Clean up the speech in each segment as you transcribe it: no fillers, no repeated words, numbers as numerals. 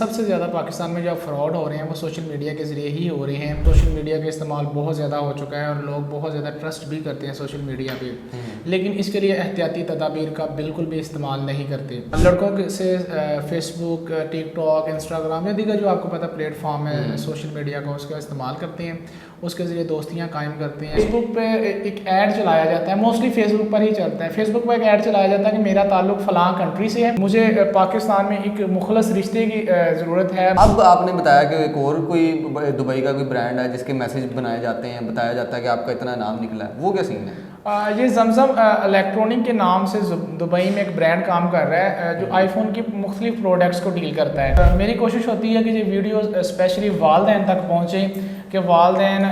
सबसे ज़्यादा पाकिस्तान में जो फ्रॉड हो रहे हैं वो सोशल मीडिया के ज़रिए ही हो रहे हैं। सोशल मीडिया का इस्तेमाल बहुत ज़्यादा हो चुका है और लोग बहुत ज़्यादा ट्रस्ट भी करते हैं सोशल मीडिया पे, लेकिन इसके लिए एहतियाती तदाबीर का बिल्कुल भी इस्तेमाल नहीं करते। लड़कों से फेसबुक, टिकटॉक, इंस्टाग्राम या दीगर जो आपको पता प्लेटफॉर्म है सोशल मीडिया का, उसका इस्तेमाल करते हैं, उसके ज़रिए दोस्तियाँ कायम करते हैं। फेसबुक पे एक ऐड चलाया जाता है, मोस्टली फेसबुक पर ही चलता है। फेसबुक पर एक ऐड चलाया जाता है कि मेरा ताल्लुक फ़लाँ कंट्री से है, मुझे पाकिस्तान में एक मुखलस रिश्ते की ज़रूरत है। अब आपने बताया कि एक और कोई दुबई का कोई ब्रांड है जिसके मैसेज बनाए जाते हैं, बताया जाता है कि आपका इतना नाम निकला है, वो क्या सीन है? ये जमजम इलेक्ट्रॉनिक के नाम से दुबई में एक ब्रांड काम कर रहा है जो आईफोन की मुख्तलिफ प्रोडक्ट्स को डील करता है। मेरी कोशिश होती है कि ये वीडियो स्पेशली वालदैन तक पहुँचे, कि वालदैन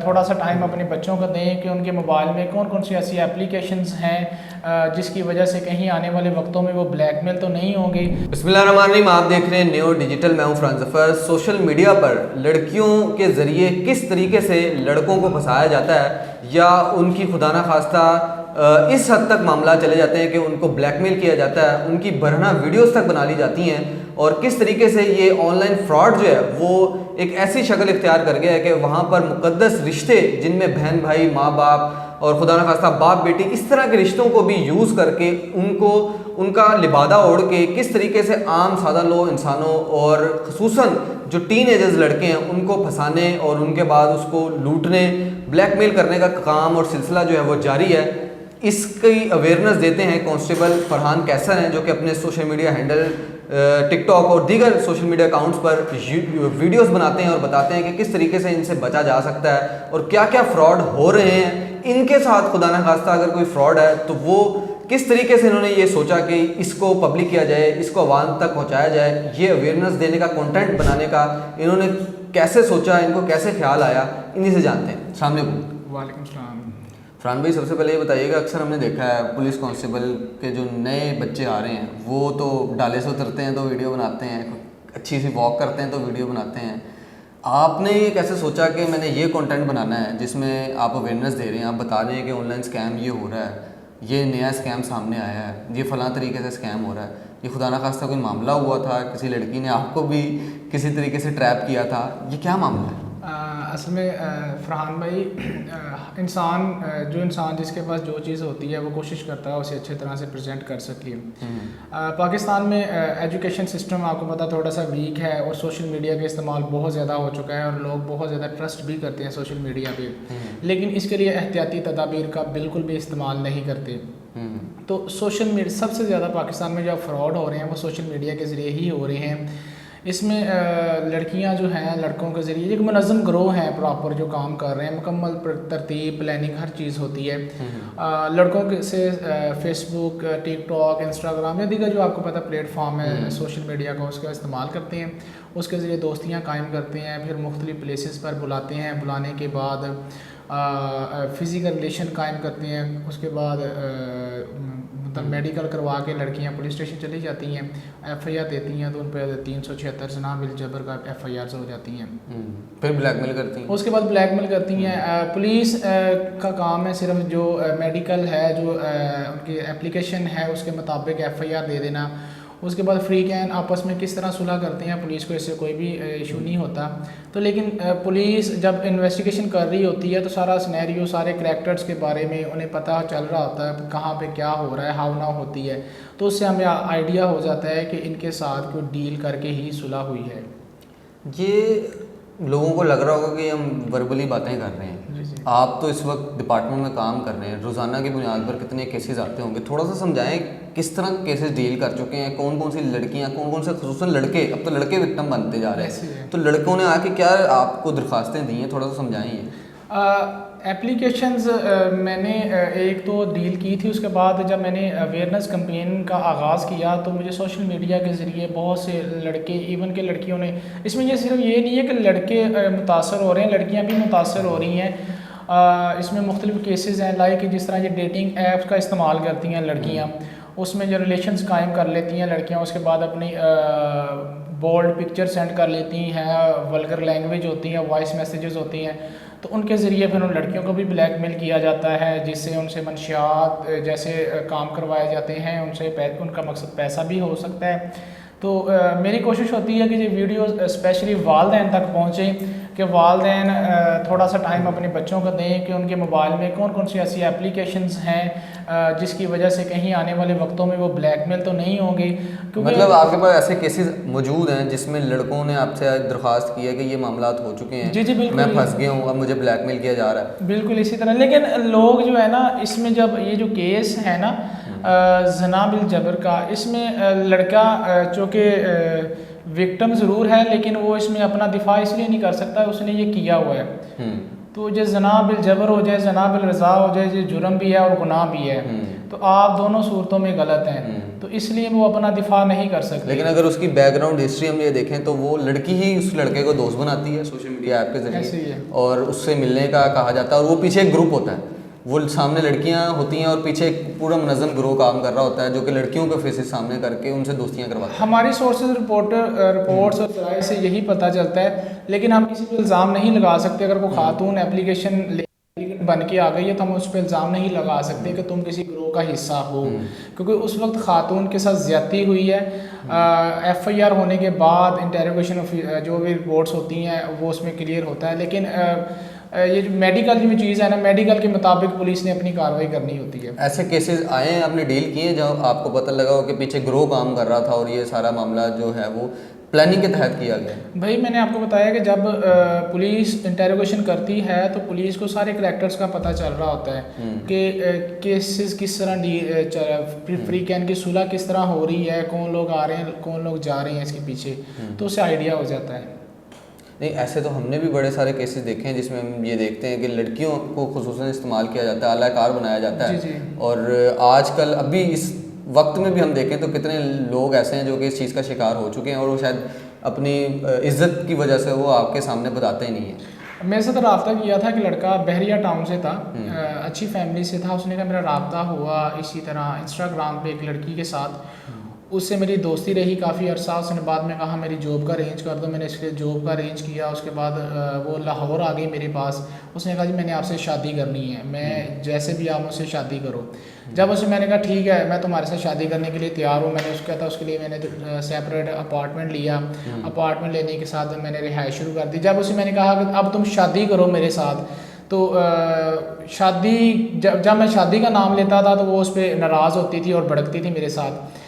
थोड़ा सा टाइम अपने बच्चों को दें कि उनके मोबाइल में कौन कौन सी ऐसी एप्लीकेशंस हैं जिसकी वजह से कहीं आने वाले वक्तों में वो ब्लैकमेल तो नहीं होंगे। बिस्मिल्लाहिर्रहमानिर्रहीम, आप देख रहे हैं न्यू डिजिटल। मैं हूं फरहान ज़फ़र। सोशल मीडिया पर लड़कियों के ज़रिए किस तरीके से लड़कों को फंसाया जाता है या उनकी खुदा न खास्ता इस हद तक मामला चले जाते हैं कि उनको ब्लैकमेल किया जाता है, उनकी बरहना वीडियोस तक बना ली जाती हैं, और किस तरीके से ये ऑनलाइन फ्रॉड जो है वो एक ऐसी शक्ल इख्तियार कर गया है कि वहाँ पर मुक़द्दस रिश्ते जिनमें बहन भाई, माँ बाप और खुदा न खास्ता बाप बेटी, इस तरह के रिश्तों को भी यूज़ करके उनको उनका लिबादा ओढ़ के किस तरीके से आम सादा लोग इंसानों और ख़ुसूसन जो टीनेजर्स लड़के हैं उनको फंसाने और उनके बाद उसको लूटने, ब्लैकमेल करने का काम और सिलसिला जो है वो जारी है। इसकी अवेयरनेस देते हैं कांस्टेबल फरहान कैसर हैं, जो कि अपने सोशल मीडिया हैंडल टिकटॉक और दीगर सोशल मीडिया अकाउंट्स पर वीडियोस बनाते हैं और बताते हैं कि किस तरीके से इनसे बचा जा सकता है और क्या क्या फ्रॉड हो रहे हैं इनके साथ। खुदा न खास्ता अगर कोई फ्रॉड है तो वो किस तरीके से इन्होंने ये सोचा कि इसको पब्लिक किया जाए, इसको आवाम तक पहुंचाया जाए, ये अवेयरनेस देने का, कंटेंट बनाने का इन्होंने कैसे सोचा, इनको कैसे ख्याल आया, इन्हीं से जानते हैं। सामने वालेकुम सलाम। फरहान भाई, सबसे पहले ये बताइएगा, अक्सर हमने देखा है पुलिस कांस्टेबल के जो नए बच्चे आ रहे हैं वो तो डाले से उतरते हैं तो वीडियो बनाते हैं, अच्छी सी वॉक करते हैं तो वीडियो बनाते हैं। आपने ये कैसे सोचा कि मैंने ये कंटेंट बनाना है जिसमें आप अवेयरनेस दे रहे हैं, आप बता रहे हैं कि ऑनलाइन स्कैम ये हो रहा है, ये नया स्कैम सामने आया है, ये फ़लाँ तरीके से स्कैम हो रहा है, ये खुदा न खास्ता कोई मामला हुआ था, किसी लड़की ने आपको भी किसी तरीके से ट्रैप किया था, ये क्या मामला है? असल में फरहान भाई, इंसान जिसके पास जो चीज़ होती है वो कोशिश करता है उसे अच्छी तरह से प्रेजेंट कर सके। पाकिस्तान में एजुकेशन सिस्टम आपको पता थोड़ा सा वीक है और सोशल मीडिया का इस्तेमाल बहुत ज़्यादा हो चुका है और लोग बहुत ज़्यादा ट्रस्ट भी करते हैं सोशल मीडिया पे, लेकिन इसके लिए एहतियाती तदाबीर का बिल्कुल भी इस्तेमाल नहीं करते। तो सोशल मीडिया सबसे ज़्यादा पाकिस्तान में जो फ्रॉड हो रहे हैं वो सोशल मीडिया के ज़रिए ही हो रहे हैं। इसमें लड़कियां जो हैं, लड़कों के ज़रिए एक मुनज़्ज़म ग्रोह है, प्रॉपर जो काम कर रहे हैं, मुकम्मल तरतीब, प्लानिंग, हर चीज़ होती है। लड़कों से फेसबुक, टिकटॉक, इंस्टाग्राम या दीगर जो आपको पता प्लेटफॉर्म है सोशल मीडिया का, उसका इस्तेमाल करते हैं, उसके ज़रिए दोस्तियाँ कायम करते हैं, फिर मुख्तलिफ प्लेसेस पर बुलाते हैं, बुलाने के बाद फ़िज़िकल रिलेशन कायम करते हैं, उसके बाद मतलब मेडिकल करवा के लड़कियां पुलिस स्टेशन चली जाती हैं, FIR देती हैं, तो उन पर 376 जना बिल जबर का FIR हो जाती हैं, फिर ब्लैकमेल करती हैं। उसके बाद ब्लैकमेल करती हैं। पुलिस का काम है सिर्फ जो मेडिकल है, जो उनकी एप्लीकेशन है उसके मुताबिक FIR दे देना। उसके बाद फ्री कैन आपस में किस तरह सुलह करते हैं, पुलिस को इससे कोई भी इशू नहीं होता। तो लेकिन पुलिस जब इन्वेस्टिगेशन कर रही होती है तो सारा सिनेरियो, सारे करैक्टर्स के बारे में उन्हें पता चल रहा होता है, कहाँ पे क्या हो रहा है, हाव नाव होती है, तो उससे हमें आइडिया हो जाता है कि इनके साथ कोई डील करके ही सुलह हुई है। ये लोगों को लग रहा होगा कि हम वर्बली बातें कर रहे हैं, आप तो इस वक्त डिपार्टमेंट में काम कर रहे हैं, रोज़ाना की बुनियाद पर कितने केसेस आते होंगे, थोड़ा सा समझाएं किस तरह केसेस डील कर चुके हैं, कौन कौन सी लड़कियां, कौन कौन से खुसूसन लड़के, अब तो लड़के विक्टिम बनते जा रहे हैं, तो लड़कों ने आके क्या आपको दरख्वास्तें दी हैं, थोड़ा सा समझाएं ये। एप्लीकेशंस मैंने एक तो डील की थी, उसके बाद जब मैंने अवेयरनेस कैंपेन का आगाज़ किया तो मुझे सोशल मीडिया के ज़रिए बहुत से लड़के, इवन के लड़कियों ने, इसमें ये सिर्फ ये नहीं है कि लड़के मुतासर हो रहे हैं, लड़कियां भी मुतासर हो रही हैं। इसमें मुख्तलिफ केसेस हैं, लाइक जिस तरह ये डेटिंग ऐप्स का इस्तेमाल करती हैं लड़कियाँ, उसमें जो रिलेशंस कायम कर लेती हैं लड़कियाँ, उसके बाद अपनी बोल्ड पिक्चर सेंड कर लेती हैं, वल्गर लैंग्वेज होती हैं, वॉइस मैसेजेस होती हैं, तो उनके ज़रिए फिर उन लड़कियों को भी ब्लैकमेल किया जाता है, जिससे उनसे मंशियात जैसे काम करवाए जाते हैं, उनका मकसद पैसा भी हो सकता है। तो मेरी कोशिश होती है कि ये वीडियो स्पेशली वालदैन तक पहुँचे, कि वालदैन थोड़ा सा टाइम अपने बच्चों को दें कि उनके मोबाइल में कौन कौन सी ऐसी एप्लीकेशंस हैं जिसकी वजह से कहीं आने वाले वक्तों में वो ब्लैकमेल तो नहीं होंगे। क्योंकि मतलब आपके पास ऐसे केसेस मौजूद हैं जिसमें लड़कों ने आपसे दरख्वास्त की है कि ये मामलात हो चुके हैं, जी बिल्कुल, मैं फंस गया हूँ, अब मुझे ब्लैकमेल किया जा रहा है। बिल्कुल इसी तरह। लेकिन लोग जो है ना, इसमें जब ये जो केस है ना जना बिल जबर का, इसमें लड़का चूँकि विक्टिम ज़रूर है, लेकिन वो इसमें अपना दिफा इसलिए नहीं कर सकता, उसने ये किया हुआ है। तो जो जना बिल जबर हो जाए, जना बिल रज़ा हो जाए, ये जुर्म भी है और गुनाह भी है, तो आप दोनों सूरतों में गलत हैं, तो इसलिए वो अपना दिफा नहीं कर सकते। लेकिन अगर उसकी बैकग्राउंड हिस्ट्री हम ये देखें तो वो लड़की ही उस लड़के को दोस्त बनाती है सोशल मीडिया ऐप के जरिए, और उससे मिलने का कहा जाता है, और वो पीछे एक ग्रुप होता है, वो सामने लड़कियां होती हैं और पीछे एक पूरा मुनज़्ज़म ग्रुप काम कर रहा होता है जो कि लड़कियों के फेसेस सामने करके उनसे दोस्तियां करवाता है। हमारी सोर्सेज रिपोर्ट्स और ज़राए से यही पता चलता है, लेकिन हम किसी पर इल्ज़ाम नहीं लगा सकते। अगर कोई खातून एप्लीकेशन बन के आ गई है तो हम उस पर इल्ज़ाम नहीं लगा सकते कि तुम किसी ग्रोह का हिस्सा हो, क्योंकि उस वक्त खातून के साथ ज़्यादती हुई है। FIR होने के बाद इंटेरोगेशन जो भी रिपोर्ट्स होती हैं वो उसमें क्लियर होता है, लेकिन ये जो मेडिकल की चीज़ है ना, मेडिकल के मुताबिक पुलिस ने अपनी कार्रवाई करनी होती है। ऐसे केसेस आए हैं, आपने डील किए हैं जब आपको पता लगा हो कि पीछे ग्रोह काम कर रहा था और ये सारा मामला जो है वो प्लानिंग के तहत किया गया? भाई मैंने आपको बताया कि जब पुलिस इंटेरोगेशन करती है तो पुलिस को सारे करैक्टर्स का पता चल रहा होता है कि केसेस किस तरह फ्री कैन की सुलह किस तरह हो रही है, कौन लोग आ रहे हैं, कौन लोग जा रहे हैं इसके पीछे, तो उससे आइडिया हो जाता है। नहीं, ऐसे तो हमने भी बड़े सारे केसेस देखे हैं जिसमें हम ये देखते हैं कि लड़कियों को खुसूसन इस्तेमाल किया जाता है, आलाकार बनाया जाता है। जी। और आजकल अभी इस वक्त में भी हम देखें तो कितने लोग ऐसे हैं जो कि इस चीज़ का शिकार हो चुके हैं और वो शायद अपनी इज्जत की वजह से वो आपके सामने बताते ही नहीं हैं। मेरे साथ रब्ता किया था कि लड़का बहरिया टाउन से था, अच्छी फैमिली से था। उसने कहा मेरा रब्ता हुआ इसी तरह इंस्टाग्राम पे एक लड़की के साथ, उससे मेरी दोस्ती रही काफ़ी अरसा। उसने बाद में कहा मेरी जॉब का अरेंज कर दो, मैंने इसके जॉब का अरेंज किया। उसके बाद वो लाहौर आ गई मेरे पास। उसने कहा जी मैंने आपसे शादी करनी है, मैं जैसे भी आप मुझसे शादी करो। जब उससे मैंने कहा ठीक है मैं तुम्हारे साथ शादी करने के लिए तैयार हूँ, मैंने उसको कहा था उसके लिए मैंने सेपरेट अपार्टमेंट लिया। अपार्टमेंट लेने के साथ मैंने रिहाइश शुरू कर दी। जब उससे मैंने कहा कि अब तुम शादी करो मेरे साथ, तो शादी जब मैं शादी का नाम लेता था तो वो उस पर नाराज़ होती थी और भड़कती थी मेरे साथ।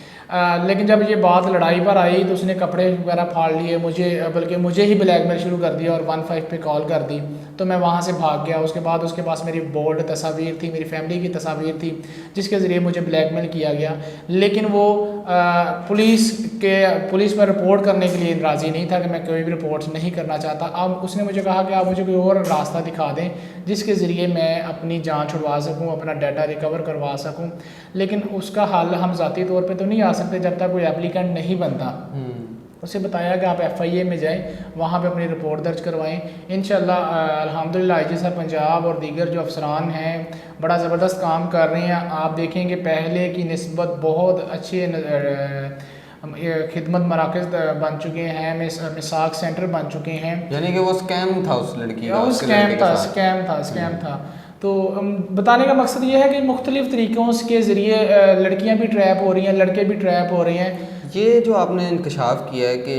लेकिन जब ये बात लड़ाई पर आई तो उसने कपड़े वगैरह फाड़ लिए, बल्कि मुझे ही ब्लैकमेल शुरू कर दिया और 15 पे कॉल कर दी। तो मैं वहाँ से भाग गया। उसके बाद उसके पास मेरी बोल्ड तस्वीर थी, मेरी फैमिली की तस्वीर थी, जिसके ज़रिए मुझे ब्लैकमेल किया गया। लेकिन वो पुलिस पर रिपोर्ट करने के लिए राज़ी नहीं था कि मैं कोई भी रिपोर्ट नहीं करना चाहता। अब उसने मुझे कहा कि आप मुझे कोई और रास्ता दिखा दें जिसके ज़रिए मैं अपनी जान छुड़वा सकूं, अपना डाटा रिकवर करवा सकूं। लेकिन उसका हल हम ज़ाती तौर पे तो नहीं आ सकते जब तक कोई एप्लीकेंट नहीं बनता। उसे बताया कि आप FIA में जाएं, वहाँ पे अपनी रिपोर्ट दर्ज करवाएं। इंशाल्लाह अल्हम्दुलिल्लाह IG साहब पंजाब और दीगर जो अफसरान हैं बड़ा ज़बरदस्त काम कर रहे हैं। आप देखेंगे पहले की निस्बत बहुत अच्छे खिदमत मराकज़ बन चुके हैं, मिसाक सेंटर बन चुके हैं। यानी कि वो स्कैम था उस लड़की का? स्कैम था। तो बताने का मकसद ये है कि मुख्तलिफ़ तरीक़ों के ज़रिए लड़कियाँ भी ट्रैप हो रही हैं, लड़के भी ट्रैप हो रहे हैं। ये जो आपने इंकशाफ किया है कि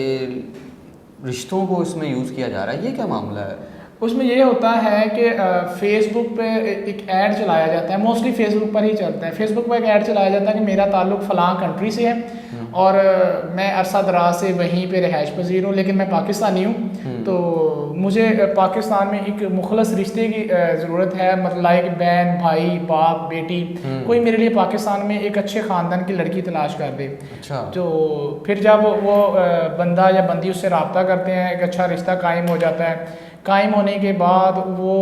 रिश्तों को इसमें यूज़ किया जा रहा है, ये क्या मामला है? उसमें ये होता है कि फेसबुक पे एक ऐड चलाया जाता है, मोस्टली फेसबुक पर ही चलता है। फेसबुक पर एक ऐड चलाया जाता है कि मेरा ताल्लुक़ फ़लाँ कंट्री से है और मैं अरसा दराज से वहीं पे रिहाइश पजीर हूँ, लेकिन मैं पाकिस्तानी हूँ। तो मुझे पाकिस्तान में एक मुखलस रिश्ते की ज़रूरत है, मतलब लाइक बहन, भाई, बाप, बेटी, कोई मेरे लिए पाकिस्तान में एक अच्छे ख़ानदान की लड़की तलाश कर दे। अच्छा। तो फिर जब वो बंदा या बंदी उससे रब्ता करते हैं, एक अच्छा रिश्ता कायम हो जाता है। कायम होने के बाद वो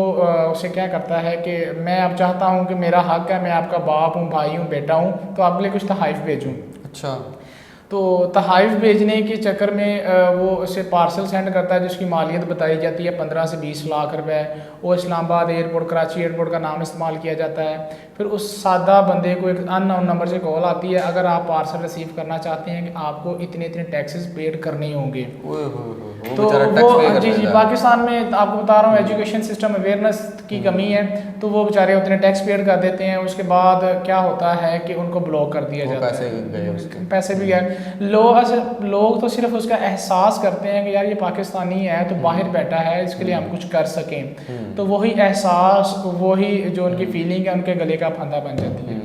उसे क्या करता है कि मैं अब चाहता हूँ कि मेरा हक़ है, मैं आपका बाप हूँ, भाई हूँ, बेटा हूँ, तो आपके लिए कुछ तहाइफ भेजूँ। अच्छा। तो तहाइफ भेजने के चक्कर में वो उसे पार्सल सेंड करता है जिसकी मालियत बताई जाती है 15 से 20 लाख रुपए। वो इस्लामाबाद एयरपोर्ट, कराची एयरपोर्ट का नाम इस्तेमाल किया जाता है। फिर उस सादा बंदे को एक अननोन नंबर से कॉल आती है, अगर आप पार्सल रिसीव करना चाहते हैं कि आपको इतने इतने टैक्सेस पेड करने होंगे। तो वो जी पाकिस्तान में आपको बता रहा हूँ एजुकेशन सिस्टम अवेयरनेस की कमी है, तो वो बेचारे उतने टैक्स पेड कर देते हैं। उसके बाद क्या होता है कि उनको ब्लॉक कर दिया जाता है, पैसे भी गए। लोग तो सिर्फ उसका एहसास करते हैं कि यार ये पाकिस्तानी है तो बाहर बैठा है, इसके लिए हम कुछ कर सकें, तो वही एहसास, वही जो उनकी फीलिंग है उनके गले का फंदा बन जाती है।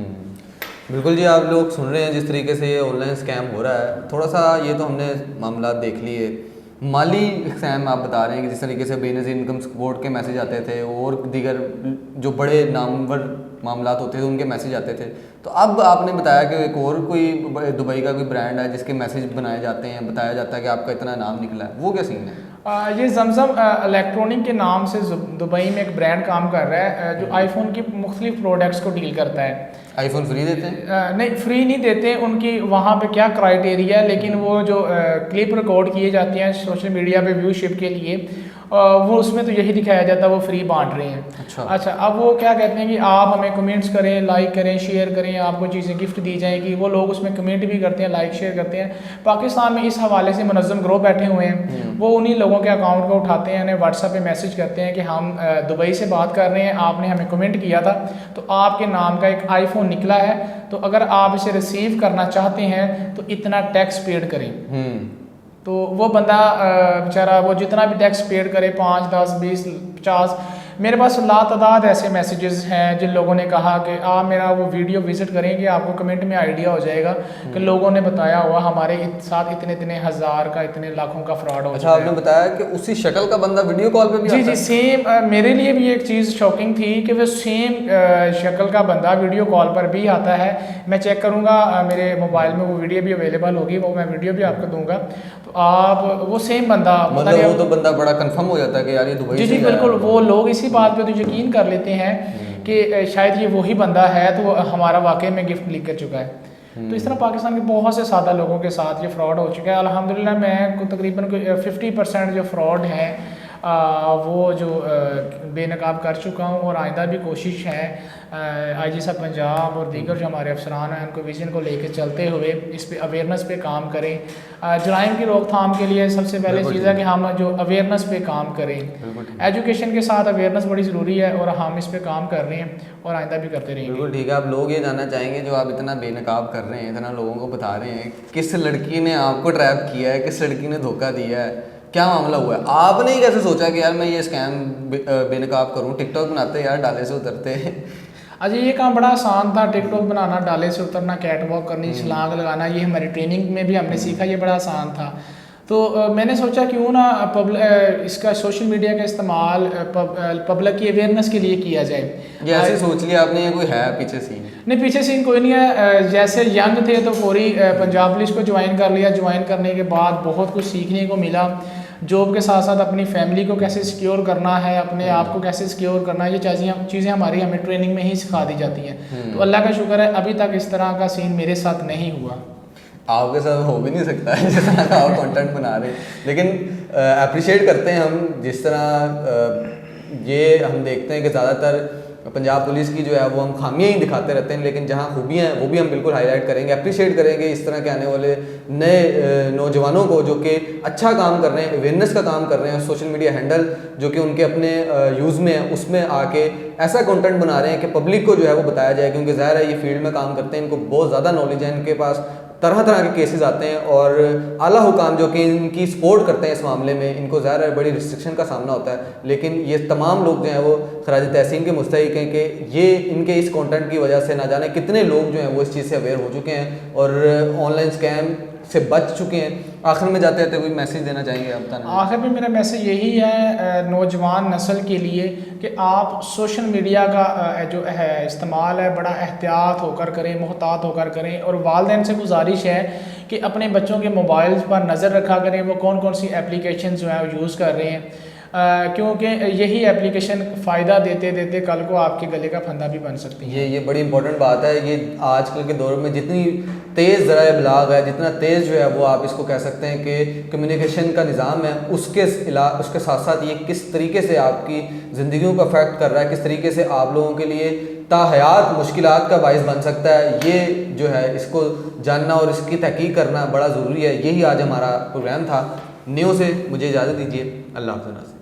बिल्कुल जी, आप लोग सुन रहे हैं जिस तरीके से ये ऑनलाइन स्कैम हो रहा है। थोड़ा सा ये तो हमने मामला देख लिए, माली स्कैम आप बता रहे हैं कि जिस तरीके से बेनज़ीर इनकम सपोर्ट के मैसेज आते थे और दीगर जो बड़े नामवर मामला होते थे उनके मैसेज आते थे। तो अब आपने बताया कि एक और कोई दुबई का कोई ब्रांड है जिसके मैसेज बनाए जाते हैं, बताया जाता है कि आपका इतना नाम निकला है, वो क्या सीन है? ये जमजम इलेक्ट्रॉनिक के नाम से दुबई में एक ब्रांड काम कर रहा है जो आईफोन की मुख्तलिफ प्रोडक्ट्स को डील करता है। आईफोन फ्री देते हैं? नहीं, फ्री नहीं देते, उनकी वहाँ पे क्या क्राइटेरिया है, लेकिन वो जो क्लिप रिकॉर्ड किए जाती हैं सोशल मीडिया पे व्यूशिप के लिए, वो उसमें तो यही दिखाया जाता है वो फ्री बांट रहे हैं। अच्छा, अब वो क्या कहते हैं कि आप हमें कमेंट्स करें, लाइक करें, शेयर करें, आपको चीज़ें गिफ्ट दी जाएगी। वो लोग उसमें कमेंट भी करते हैं, लाइक शेयर करते हैं। पाकिस्तान में इस हवाले से मुनज़्ज़म ग्रुप बैठे हुए हैं, वो उन्हीं लोगों के अकाउंट को उठाते हैं, उन्हें व्हाट्सएप पे मैसेज करते हैं कि हम दुबई से बात कर रहे हैं, आपने हमें कमेंट किया था तो आपके नाम का एक आईफोन निकला है, तो अगर आप इसे रिसीव करना चाहते हैं तो इतना टैक्स पेड करें। तो वो बंदा बेचारा वो जितना भी टैक्स पेड करे, 5, 10, 20, 50, मेरे पास लातादाद ऐसे मैसेजेस हैं जिन लोगों ने कहा कि आप मेरा वो वीडियो विजिट करेंगे, आपको कमेंट में आइडिया हो जाएगा कि लोगों ने बताया हुआ हमारे साथ इतने इतने हज़ार का, इतने लाखों का फ्रॉड हो। अच्छा, आपने बताया कि उसी शक्ल का बंदा वीडियो कॉल पे भी जी सेम। मेरे लिए भी एक चीज़ शॉकिंग थी कि वो सेम शक्ल का बंदा वीडियो कॉल पर भी आता है। मैं चेक करूँगा, मेरे मोबाइल में वो वीडियो भी अवेलेबल होगी, वो मैं वीडियो भी आपको दूंगा, तो आप वो सेम बंदा, मतलब वो तो बंदा बड़ा कंफर्म हो जाता है कि यार ये दुबई से जी बिल्कुल, वो लोग इसी बात पे तो यकीन कर लेते हैं कि शायद ये वही बंदा है, तो वो हमारा वाकई में गिफ्ट लिख कर चुका है। तो इस तरह पाकिस्तान के बहुत से सादा लोगों के साथ ये फ्रॉड हो चुका है। अल्हम्दुलिल्लाह मैं तकरीबन 50% जो फ्रॉड है वो जो बेनकाब कर चुका हूँ, और आइंदा भी कोशिश है IG साहब पंजाब और दीगर जो हमारे अफसरान हैं उनको विजन को लेकर चलते हुए इस पे अवेयरनेस पे काम करें। जराइम की रोकथाम के लिए सबसे पहले चीज़ है कि हम जो अवेयरनेस पे काम करें। एजुकेशन के साथ अवेयरनेस बड़ी ज़रूरी है और हम इस पे काम कर रहे हैं और आइंदा भी करते रहेंगे। बिल्कुल ठीक है। आप लोग ये जानना चाहेंगे जो आप इतना बेनकाब कर रहे हैं, इतना लोगों को बता रहे हैं, किस लड़की ने आपको ट्रैप किया है, किस लड़की ने धोखा दिया है, क्या मामला हुआ है? आपने ही कैसे सोचा कि यार मैं ये स्कैम बेनकाब करूं? टिकटॉक बनाते यार, डाले से उतरते। अच्छा, ये काम बड़ा आसान था, टिकटॉक बनाना, डाले से उतरना, कैट वॉक करनी, छलांग लगाना, ये हमारी ट्रेनिंग में भी हमने सीखा, ये बड़ा आसान था। तो मैंने सोचा क्यों ना इसका सोशल मीडिया का इस्तेमाल पब्लिक की अवेयरनेस के लिए किया जाए। ये ऐसे सोच लिया आपने या कोई है पीछे सीन? नहीं, पीछे सीन कोई नहीं है। जैसे यंग थे तो पूरी पंजाब पुलिस को ज्वाइन कर लिया, ज्वाइन करने के बाद बहुत कुछ सीखने को मिला। जॉब के साथ साथ अपनी फैमिली को कैसे सिक्योर करना है, अपने आप को कैसे सिक्योर करना है, ये चीज़ें हमारी हमें ट्रेनिंग में ही सिखा दी जाती हैं। तो अल्लाह का शुक्र है अभी तक इस तरह का सीन मेरे साथ नहीं हुआ। आपके साथ हो भी नहीं सकता है जिस तरह का आप कंटेंट बना रहे हैं, लेकिन अप्रिशिएट करते हैं हम जिस तरह ये हम देखते हैं कि ज़्यादातर पंजाब पुलिस की जो है वो हम खामियां ही दिखाते रहते हैं, लेकिन जहाँ खूबियाँ हैं वो भी हम बिल्कुल हाईलाइट करेंगे, अप्रिशिएट करेंगे इस तरह के आने वाले नए नौजवानों को जो कि अच्छा काम कर रहे हैं, अवेयरनेस का काम कर रहे हैं। सोशल मीडिया हैंडल जो कि उनके अपने यूज़ में है उसमें आके ऐसा कंटेंट बना रहे हैं कि पब्लिक को जो है वो बताया जाए, क्योंकि ज़ाहिर है ये फील्ड में काम करते हैं, इनको बहुत ज़्यादा नॉलेज है, इनके पास तरह तरह के केसेस आते हैं और आला हुकाम जो कि इनकी सपोर्ट करते हैं इस मामले में, इनको ज़्यादा बड़ी रिस्ट्रिक्शन का सामना होता है। लेकिन ये तमाम लोग जो हैं वो खराज तहसीन के मुस्तहिक हैं कि ये इनके इस कंटेंट की वजह से ना जाने कितने लोग जो हैं वो इस चीज़ से अवेयर हो चुके हैं और ऑनलाइन स्कैम से बच चुके हैं। आखिर में जाते जाते कोई मैसेज देना चाहेंगे आप? बताना। आखिर में मेरा मैसेज यही है नौजवान नस्ल के लिए कि आप सोशल मीडिया का जो है इस्तेमाल है बड़ा एहतियात होकर करें, मोहतात होकर करें, और वालिदैन से गुजारिश है कि अपने बच्चों के मोबाइल्स पर नज़र रखा करें वो कौन कौन सी एप्लीकेशन जो है वो यूज़ कर रहे हैं, क्योंकि यही एप्लीकेशन फ़ायदा देते देते कल को आपके गले का फंदा भी बन सकती है। ये बड़ी इंपॉर्टेंट बात है। ये आजकल के दौर में जितनी तेज़ ज़राए इब्लाग है, जितना तेज़ जो है वो आप इसको कह सकते हैं कि कम्युनिकेशन का निज़ाम है, उसके साथ साथ ये किस तरीके से आपकी ज़िंदगियों को अफेक्ट कर रहा है, किस तरीके से आप लोगों के लिए ताहयात मुश्किलात का बाइस बन सकता है, ये जो है इसको जानना और इसकी तहकीक करना बड़ा ज़रूरी है। यही आज हमारा प्रोग्राम था। न्यू से मुझे इजाज़त दीजिए। अल्लाह हाफ़िज़।